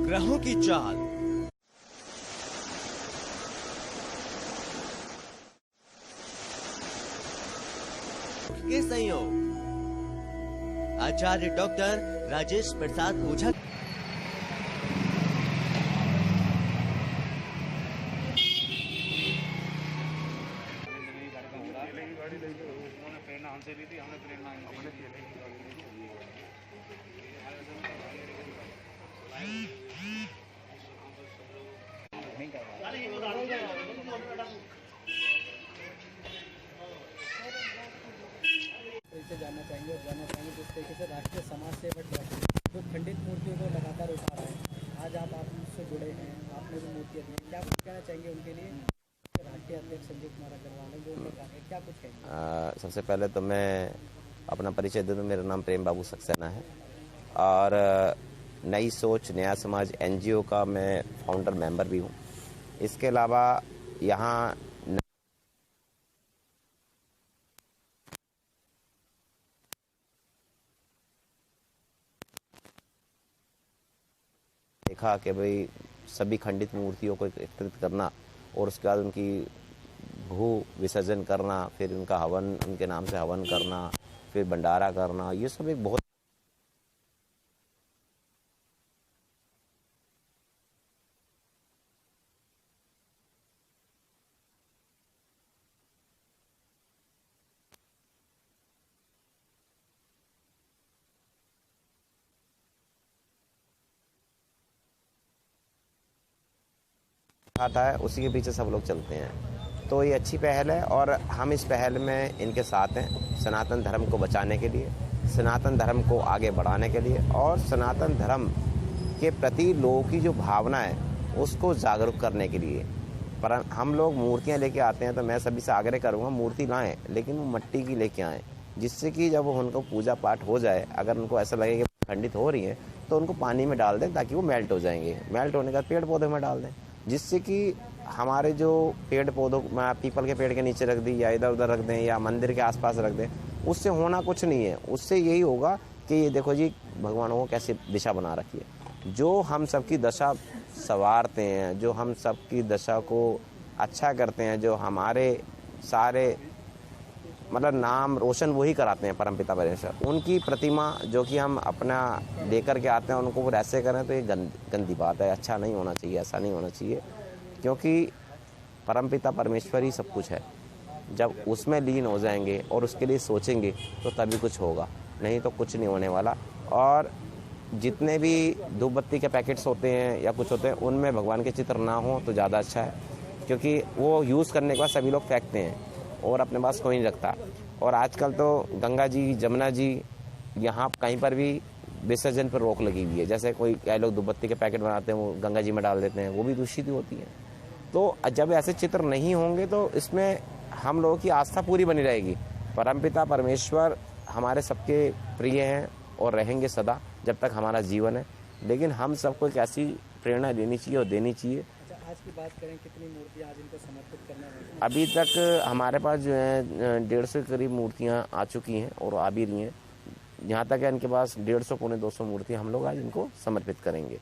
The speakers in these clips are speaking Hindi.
ग्रहों की चाल, के संयोग। आचार्य डॉक्टर राजेश प्रसाद ओझा। प्रेरणा हमसे ली थी, हमने प्रेरणा जानना चाहेंगे जिस तरीके से राष्ट्रीय समाज सेवा ट्रस्ट जो खंडित मूर्तियों को लगातार उठा रहा है, आज आप उससे जुड़े हैं, आपने भी मूर्तियाँ दी, क्या कुछ कहना चाहेंगे उनके लिए? राष्ट्रीय अध्यक्ष संजय कुमार अग्रवाल जो उनका कार्य, क्या कुछ कहेंगे? सबसे पहले तो मैं अपना परिचय दे दूँ। मेरा नाम प्रेम बाबू सक्सेना है और नई सोच नया समाज NGO का मैं फाउंडर मेंबर भी हूँ। इसके अलावा यहाँ देखा कि भाई सभी खंडित मूर्तियों को एकत्रित करना और उसके बाद उनकी भू विसर्जन करना, फिर उनका हवन, उनके नाम से हवन करना, फिर भंडारा करना, ये सब एक बहुत आता है, उसी के पीछे सब लोग चलते हैं। तो ये अच्छी पहल है और हम इस पहल में इनके साथ हैं, सनातन धर्म को बचाने के लिए, सनातन धर्म को आगे बढ़ाने के लिए और सनातन धर्म के प्रति लोगों की जो भावना है उसको जागरूक करने के लिए। पर हम लोग मूर्तियां लेके आते हैं तो मैं सभी से आग्रह करूँगा मूर्ति लाएँ, लेकिन वो मिट्टी की लेके आएँ, जिससे कि जब उनको पूजा पाठ हो जाए, अगर उनको ऐसा लगे कि खंडित हो रही है तो उनको पानी में डाल दें ताकि वो मेल्ट हो जाएंगे। मेल्ट होने के बाद पेड़ पौधे में डाल दें, जिससे कि हमारे जो पेड़ पौधों, पीपल के पेड़ के नीचे रख दी या इधर उधर रख दें या मंदिर के आसपास रख दें, उससे होना कुछ नहीं है। उससे यही होगा कि ये देखो जी भगवानों को कैसी दिशा बना रखी है। जो हम सबकी दशा संवारते हैं, जो हम सबकी दशा को अच्छा करते हैं, जो हमारे सारे मतलब नाम रोशन वही कराते हैं परमपिता परमेश्वर। उनकी प्रतिमा जो कि हम अपना लेकर के आते हैं, उनको वो ऐसे करें तो ये गंदी बात है, अच्छा नहीं होना चाहिए, ऐसा नहीं होना चाहिए, क्योंकि परमपिता परमेश्वर ही सब कुछ है। जब उसमें लीन हो जाएंगे और उसके लिए सोचेंगे तो तभी कुछ होगा, नहीं तो कुछ नहीं होने वाला। और जितने भी धूप बत्ती के पैकेट्स होते हैं या कुछ होते हैं, उनमें भगवान के चित्र ना हो तो ज़्यादा अच्छा है, क्योंकि वो यूज़ करने के बाद सभी लोग फेंकते हैं और अपने पास कोई नहीं रखता। और आजकल तो गंगा जी, जमुना जी, यहाँ कहीं पर भी विसर्जन पर रोक लगी हुई है। जैसे कोई क्या लोग धूपबत्ती के पैकेट बनाते हैं, वो गंगा जी में डाल देते हैं, वो भी दूषित होती है। तो जब ऐसे चित्र नहीं होंगे तो इसमें हम लोगों की आस्था पूरी बनी रहेगी। परमपिता परमेश्वर हमारे सबके प्रिय हैं और रहेंगे सदा जब तक हमारा जीवन है, लेकिन हम सबको एक ऐसी प्रेरणा लेनी चाहिए और देनी चाहिए। आज की बात करें, कितनी मूर्तियां आज इनको समर्पित करना है? अभी तक हमारे पास जो है 150 के करीब मूर्तियां आ चुकी हैं और आ भी रही हैं। यहाँ तक है इनके पास 150 पौने 200 मूर्तियां हम लोग आज इनको समर्पित करेंगे।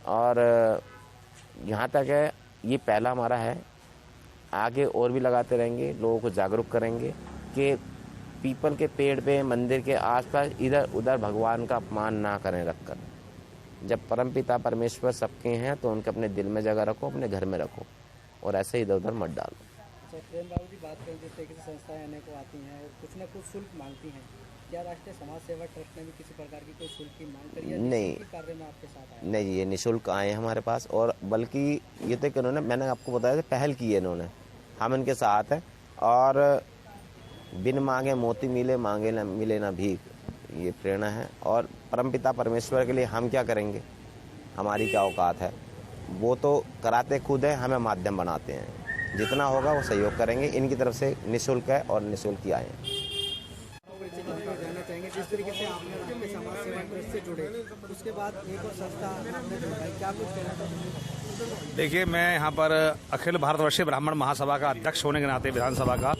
और यहाँ तक है ये पहला हमारा है, आगे और भी लगाते रहेंगे, लोगों को जागरूक करेंगे कि पीपल के पेड़ पे, मंदिर के आसपास इधर उधर भगवान का अपमान ना करें रखकर। जब परमपिता परमेश्वर सबके हैं तो उनके अपने दिल में जगह रखो, अपने घर में रखो और ऐसे इधर उधर मत डालो। अच्छा प्रेम बाबू जी, बात करें जिस तरीके से संस्थाएं आने को आती हैं और कुछ न कुछ शुल्क मांगती हैं, क्या राष्ट्रीय समाज सेवा ट्रस्ट ने भी किसी प्रकार की कोई शुल्क की मांग करी है? नहीं, कार्य में आपके साथ आए? नहीं, ये निःशुल्क आए हैं हमारे पास। और बल्कि ये तो कि उन्होंने, मैंने आपको बताया था, पहल की है इन्होंने, हम इनके साथ हैं। और बिन मांगे मोती मिले, मांगे न मिले ना भीख, ये प्रेरणा है। और परमपिता परमेश्वर के लिए हम क्या करेंगे, हमारी क्या औकात है, वो तो कराते खुद है, हमें माध्यम बनाते हैं। जितना होगा वो सहयोग करेंगे। इनकी तरफ से निःशुल्क है और निःशुल्क ही आए हैं। जानना चाहेंगे जिस तरीके से आपने राष्ट्रीय समाज सेवा ट्रस्ट से जुड़े, उसके बाद एक और संस्था आपने जुड़वाई, क्या कुछ कहना चाहेंगे? देखिए, मैं यहाँ पर अखिल भारतवर्षीय ब्राह्मण महासभा का अध्यक्ष होने के नाते विधानसभा का,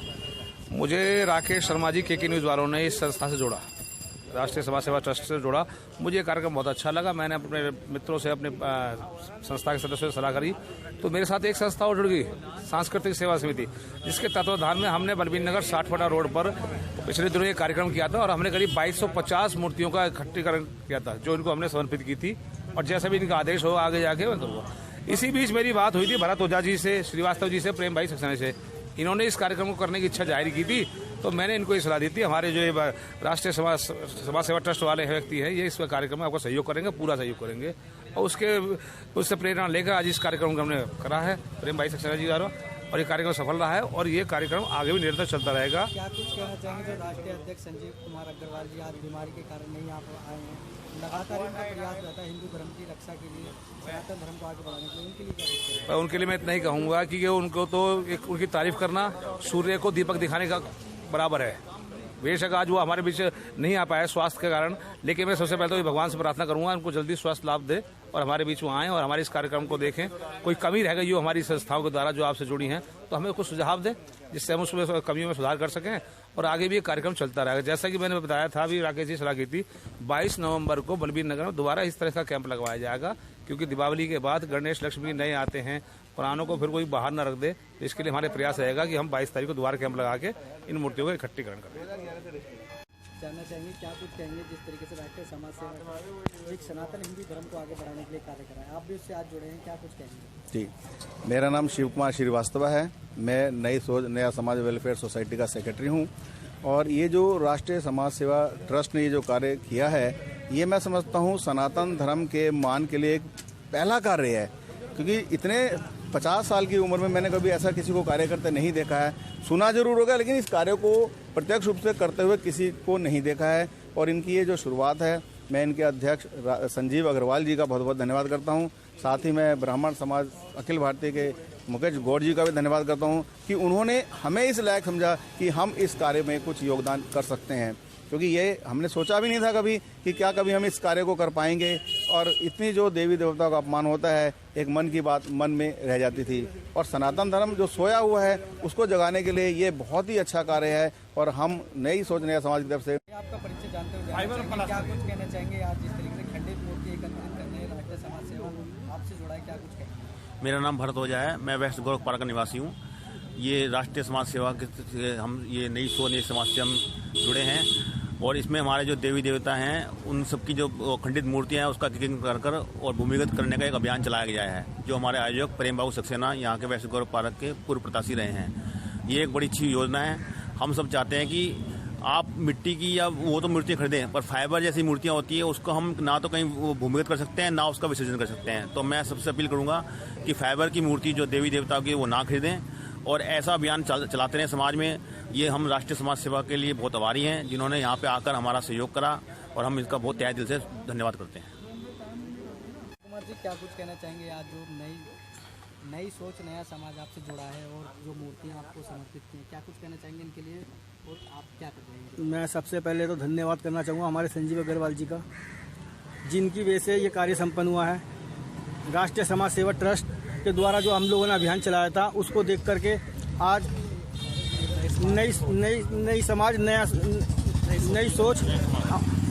मुझे राकेश शर्मा जी के न्यूज़ वालों ने इस संस्था से जोड़ा, राष्ट्रीय समाज सेवा ट्रस्ट से जोड़ा। मुझे ये कार्यक्रम बहुत अच्छा लगा। मैंने अपने मित्रों से, अपने संस्था के सदस्यों से सलाह करी, तो मेरे साथ एक संस्था और जुड़ गई, सांस्कृतिक सेवा समिति, जिसके तत्वाधान में हमने बलबीर नगर 60 रोड पर पिछले दिनों ये कार्यक्रम किया था और हमने करीब 2250 मूर्तियों का इकट्ठीकरण किया था, जो इनको हमने समर्पित की थी। और जैसा भी इनका आदेश हो आगे जाके मैं करूँगा। इसी बीच मेरी बात हुई थी भरत ओझा जी से, श्रीवास्तव जी से, प्रेम भाई सक्सेना से। इन्होंने इस कार्यक्रम को करने की इच्छा जाहिर की थी, तो मैंने इनको ये सलाह दी थी, हमारे जो ये राष्ट्रीय समाज सेवा ट्रस्ट वाले व्यक्ति हैं, ये इस कार्यक्रम में आपको सहयोग करेंगे, पूरा सहयोग करेंगे। और उससे प्रेरणा लेकर आज इस कार्यक्रम को हमने करा है प्रेम भाई सक्सेना जी द्वारा, और ये कार्यक्रम सफल रहा है और ये कार्यक्रम आगे भी निरंतर चलता रहेगा। क्या कुछ कहना चाहेंगे जो राष्ट्रीय अध्यक्ष संजीव कुमार अग्रवाल जी आज बीमारी के कारण नहीं यहाँ पर आए हैं, लगातार इनका प्रयास रहता है हिंदू धर्म की रक्षा के लिए, सनातन धर्म को आगे बढ़ाने के लिए, उनके लिए क्या कुछ कहेंगे? उनके लिए मैं इतना ही कहूँगा कि उनको तो एक उनकी तारीफ करना सूर्य को दीपक दिखाने का बराबर है। बेशक आज वो हमारे बीच नहीं आ पाए स्वास्थ्य के कारण, लेकिन मैं सबसे पहले तो भगवान से प्रार्थना करूंगा उनको जल्दी स्वास्थ्य लाभ दे और हमारे बीच वो आएँ और हमारे इस कार्यक्रम को देखें। कोई कमी रह गई हो हमारी संस्थाओं के द्वारा जो आपसे जुड़ी हैं, तो हमें कुछ सुझाव दें जिससे हम उसमें कमियों में सुधार कर सकें और आगे भी ये कार्यक्रम चलता रहेगा। जैसा कि मैंने बताया था, अभी राकेश जी सलाह की थी, 22 नवंबर को बलबीर नगर में दोबारा इस तरह का कैंप लगवाया जाएगा, क्योंकि दीपावली के बाद गणेश लक्ष्मी नए आते हैं, पुरानों को फिर कोई बाहर न रख दे। इसके लिए हमारे प्रयास रहेगा कि हम 22 तारीख को दोबारा कैंप लगा के इन मूर्तियों का इकट्ठीकरण करें। जानना चाहेंगे, क्या कुछ कहेंगे जिस तरीके से राष्ट्रीय समाज सेवा एक सनातन हिंदू धर्म को आगे बढ़ाने के लिए कार्य कर रहा है, आप भी उससे आज जुड़े हैं, क्या कुछ कहेंगे? जी, मेरा नाम शिव कुमार श्रीवास्तव है। मैं नई सोच नया समाज वेलफेयर सोसाइटी का सेक्रेटरी हूँ और ये जो राष्ट्रीय समाज सेवा ट्रस्ट ने ये जो कार्य किया है, ये मैं समझता हूँ सनातन धर्म के मान के लिए एक पहला कार्य है, क्योंकि इतने 50 साल की उम्र में मैंने कभी ऐसा किसी को कार्य करते नहीं देखा है। सुना जरूर होगा, लेकिन इस कार्य को प्रत्यक्ष रूप से करते हुए किसी को नहीं देखा है। और इनकी ये जो शुरुआत है, मैं इनके अध्यक्ष संजीव अग्रवाल जी का बहुत बहुत धन्यवाद करता हूँ। साथ ही मैं ब्राह्मण समाज अखिल भारतीय के मुकेश गौड़ जी का भी धन्यवाद करता हूँ कि उन्होंने हमें इस लायक समझा कि हम इस कार्य में कुछ योगदान कर सकते हैं, क्योंकि ये हमने सोचा भी नहीं था कभी कि क्या कभी हम इस कार्य को कर पाएंगे। और इतनी जो देवी देवताओं का अपमान होता है, एक मन की बात मन में रह जाती थी, और सनातन धर्म जो सोया हुआ है उसको जगाने के लिए ये बहुत ही अच्छा कार्य है। और हम नई सोच नया समाज की तरफ से आपका परिचय जानते हुए क्या कुछ कहना चाहेंगे आज जिस तरीके से खंडित मूर्ति एकत्रित करने राष्ट्रीय समाज सेवा आपसे जुड़ा है, क्या कुछ कहेंगे? मेरा नाम भरत ओझा है, मैं वेस्ट गोरखपाड़ा का निवासी हूँ। ये राष्ट्रीय समाज सेवा के हम ये नई समाज से हम जुड़े हैं और इसमें हमारे जो देवी देवता हैं उन सबकी जो खंडित मूर्तियां हैं उसका किकिंग कर और भूमिगत करने का एक अभियान चलाया गया है, जो हमारे आयोजक प्रेम बाबू सक्सेना यहाँ के वेस्ट गोरखपाड़ा के पूर्व प्रत्याशी रहे हैं। ये एक बड़ी अच्छी योजना है। हम सब चाहते हैं कि आप मिट्टी की या वो तो मूर्तियाँ खरीदें, पर फाइबर जैसी मूर्तियाँ होती है उसको हम ना तो कहीं भूमिगत कर सकते हैं ना उसका विसर्जन कर सकते हैं। तो मैं सबसे अपील करूँगा कि फाइबर की मूर्ति जो देवी देवताओं की वो ना खरीदें और ऐसा अभियान चलाते रहें समाज में। ये हम राष्ट्रीय समाज सेवा के लिए बहुत आभारी हैं जिन्होंने यहाँ पे आकर हमारा सहयोग करा और हम इसका बहुत तहे दिल से धन्यवाद करते हैं। कुमार जी, क्या कुछ कहना चाहेंगे आज जो नई सोच नया समाज आपसे जुड़ा है और जो मूर्तियाँ आपको समर्पित की, क्या कुछ कहना चाहेंगे इनके लिए और आप क्या कर रहे हैं? मैं सबसे पहले तो धन्यवाद करना चाहूँगा हमारे संजीव अग्रवाल जी का, जिनकी वजह से ये कार्य संपन्न हुआ है। राष्ट्रीय समाज सेवा ट्रस्ट के द्वारा जो हम लोगों ने अभियान चलाया था उसको देख करके आज नई समाज नई सोच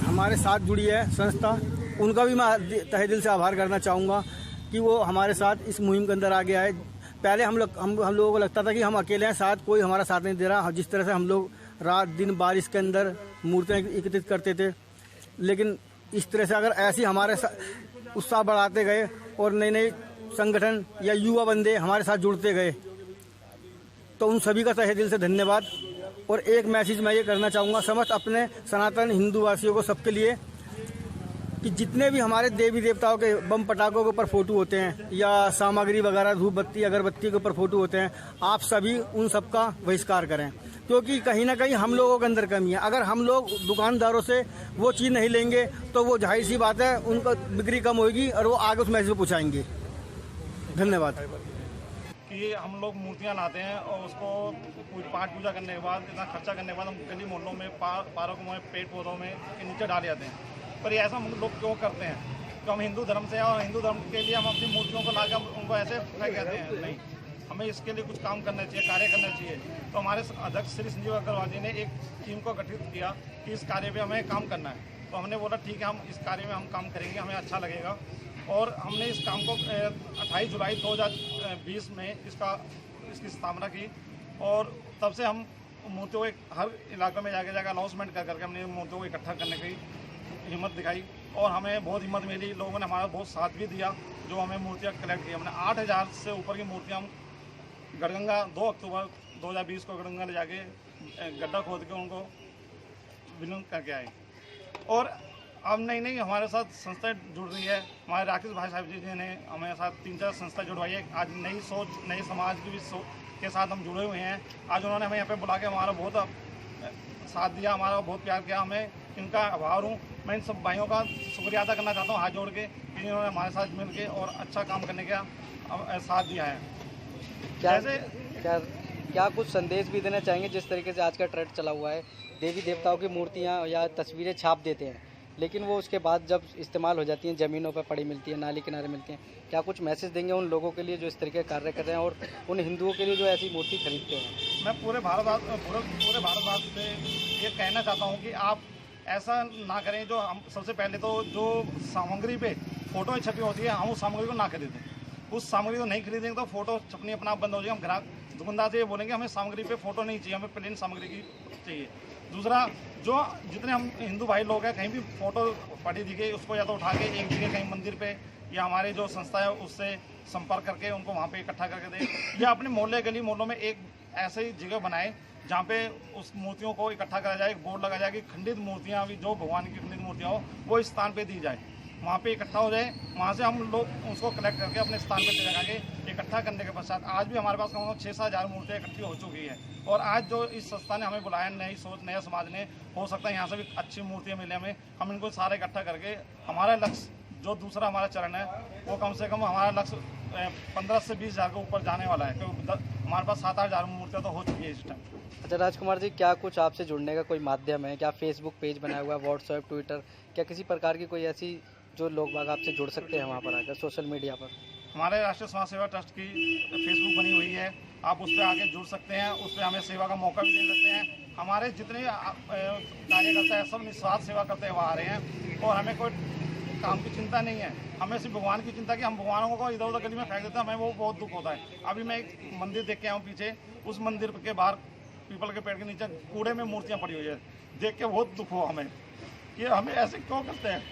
हमारे साथ जुड़ी है संस्था। उनका भी मैं तहे दिल से आभार करना चाहूँगा कि वो हमारे साथ इस मुहिम के अंदर आगे आए। पहले हम लोगों को लगता था कि हम अकेले हैं, साथ कोई हमारा साथ नहीं दे रहा। जिस तरह से हम लोग रात दिन बारिश के अंदर मूर्तियाँ एकत्रित करते थे, लेकिन इस तरह से अगर ऐसे हमारे उत्साह बढ़ाते गए और नए संगठन या युवा बंदे हमारे साथ जुड़ते गए, तो उन सभी का तहे दिल से धन्यवाद। और एक मैसेज मैं ये करना चाहूँगा समस्त अपने सनातन हिंदू वासियों को, सबके लिए, कि जितने भी हमारे देवी देवताओं के बम पटाखों के ऊपर फोटो होते हैं या सामग्री वगैरह धूप बत्ती अगरबत्ती के ऊपर फोटो होते हैं, आप सभी उन सब का बहिष्कार करें, क्योंकि कहीं ना कहीं हम लोगों के अंदर कमी है। अगर हम लोग दुकानदारों से वो चीज़ नहीं लेंगे तो वो जाहिर सी बात है उनका बिक्री कम होगी और वो आगे उस मैसेज को पहुँचाएंगे। धन्यवाद। कि हम लोग मूर्तियाँ लाते हैं और उसको पाठ पूजा करने के बाद, इतना खर्चा करने के बाद हम गली मोहल्लों में पार्कों में पेड़ पौधों में के नीचे डाले जाते हैं। पर ये ऐसा हम लोग क्यों करते हैं? तो हम हिंदू धर्म से हैं और हिंदू धर्म के लिए हम अपनी मूर्तियों को लाकर उनको ऐसे कहते हैं। नहीं, हमें इसके लिए कुछ काम करना चाहिए, कार्य करना चाहिए। तो हमारे अध्यक्ष श्री संजीव अग्रवाल जी ने एक टीम को गठित किया कि इस कार्य पे हमें काम करना है। तो हमने बोला ठीक है, हम इस कार्य में हम काम करेंगे, हमें अच्छा लगेगा। और हमने इस काम को 28 जुलाई 2020 में इसकी स्थापना की और तब से हम मूर्तियों को हर इलाके में जाके अनाउंसमेंट कर करके हमने मूर्तियों को इकट्ठा करने की हिम्मत दिखाई और हमें बहुत हिम्मत मिली। लोगों ने हमारा बहुत साथ भी दिया जो हमें मूर्तियाँ कलेक्ट की। हमने 8000 से ऊपर की मूर्तियाँ हम गढ़गंगा 2 अक्टूबर 2020 को गढ़गंगा ले जाके गड्ढा खोद के उनको विलीन करके आए। और अब नहीं हमारे साथ संस्था जुड़ रही है। हमारे राकेश भाई साहब जी ने हमारे साथ 3-4 संस्था जुड़वाई है। आज नई सोच, नए समाज की भी के साथ हम जुड़े हुए हैं। आज उन्होंने हमें यहाँ पे बुला के हमारा बहुत साथ दिया, हमारा बहुत प्यार किया। हमें इनका आभार हूँ। मैं इन सब भाइयों का शुक्रिया अदा करना चाहता हूँ हाथ जोड़ के, कि इन्होंने हमारे साथ मिल के और अच्छा काम करने का साथ दिया है। क्या कुछ संदेश भी देना चाहेंगे? जिस तरीके से आज का ट्रेंड चला हुआ है, देवी देवताओं की मूर्तियाँ या तस्वीरें छाप देते हैं, लेकिन वो उसके बाद जब इस्तेमाल हो जाती हैं ज़मीनों पर पड़ी मिलती है, नाली किनारे मिलती हैं। क्या कुछ मैसेज देंगे उन लोगों के लिए जो इस तरीके कार्य कर रहे हैं और उन हिंदुओं के लिए जो ऐसी मूर्ति खरीदते हैं? मैं पूरे भारतवास से ये कहना चाहता हूँ कि आप ऐसा ना करें। जो हम सबसे पहले तो जो सामग्री पे फ़ोटो छपी होती है, हम उस सामग्री को ना खरीदें। उस सामग्री को नहीं खरीदेंगे तो फ़ोटो छपनी अपना आप बंद हो जाएगी। हम ग्राहक दुकानदार से ये बोलेंगे हमें सामग्री पे फ़ोटो नहीं चाहिए, हमें प्लेन सामग्री की चाहिए। दूसरा, जो जितने हम हिंदू भाई लोग हैं, कहीं भी फ़ोटो पड़ी दिखे उसको या तो उठा के एक जगह कहीं मंदिर पे या हमारे जो संस्था है उससे संपर्क करके उनको वहाँ पे इकट्ठा करके दें, या अपने मोहल्ले गली मोहल्लों में एक ऐसी जगह बनाएं जहाँ पे उस मूर्तियों को इकट्ठा करा जाए। एक बोर्ड लगा जाए कि खंडित मूर्तियाँ भी, जो भगवान की खंडित मूर्तियाँ हो, वो इस स्थान पर दी जाए, वहाँ पे इकट्ठा हो जाए। वहाँ से हम लोग उसको कलेक्ट करके अपने स्थान पर लगा के इकट्ठा करने के पश्चात आज भी हमारे पास कम 6-7 हज़ार मूर्तियाँ इकट्ठी हो चुकी है। और आज जो इस संस्था ने हमें बुलाया, नई सोच, नया समाज ने, हो सकता है यहाँ से भी अच्छी मूर्तियाँ मिले हमें। हम इनको सारे इकट्ठा करके हमारा लक्ष्य, जो दूसरा हमारा चरण है, वो कम से कम हमारा लक्ष्य 15 से 20 हज़ार के ऊपर जाने वाला है, क्योंकि हमारे पास 7-8 हज़ार मूर्तियाँ तो हो चुकी है इस टाइम। अच्छा राजकुमार जी, क्या कुछ आपसे जुड़ने का कोई माध्यम है? क्या फेसबुक पेज बनाया हुआ है, व्हाट्सएप, ट्विटर, क्या किसी प्रकार की कोई ऐसी जो लोग बाग आपसे जुड़ सकते हैं वहाँ पर आकर सोशल मीडिया पर? हमारे राष्ट्रीय समाज सेवा ट्रस्ट की फेसबुक बनी हुई है, आप उस पर आके जुड़ सकते हैं। उस पर हमें सेवा का मौका भी दे सकते हैं। हमारे जितने कार्यकर्ता हैं सब निस्वार्थ सेवा करते हुए आ रहे हैं और हमें कोई काम की चिंता नहीं है। हमें सिर्फ भगवान की चिंता कि हम भगवानों को इधर उधर गली में फेंक देते हैं, हमें वो बहुत दुख होता है। अभी मैं एक मंदिर देख के आऊँ पीछे, उस मंदिर के बाहर पीपल के पेड़ के नीचे कूड़े में मूर्तियाँ पड़ी हुई है, देख के बहुत दुख हुआ हमें कि हमें ऐसे क्यों करते हैं।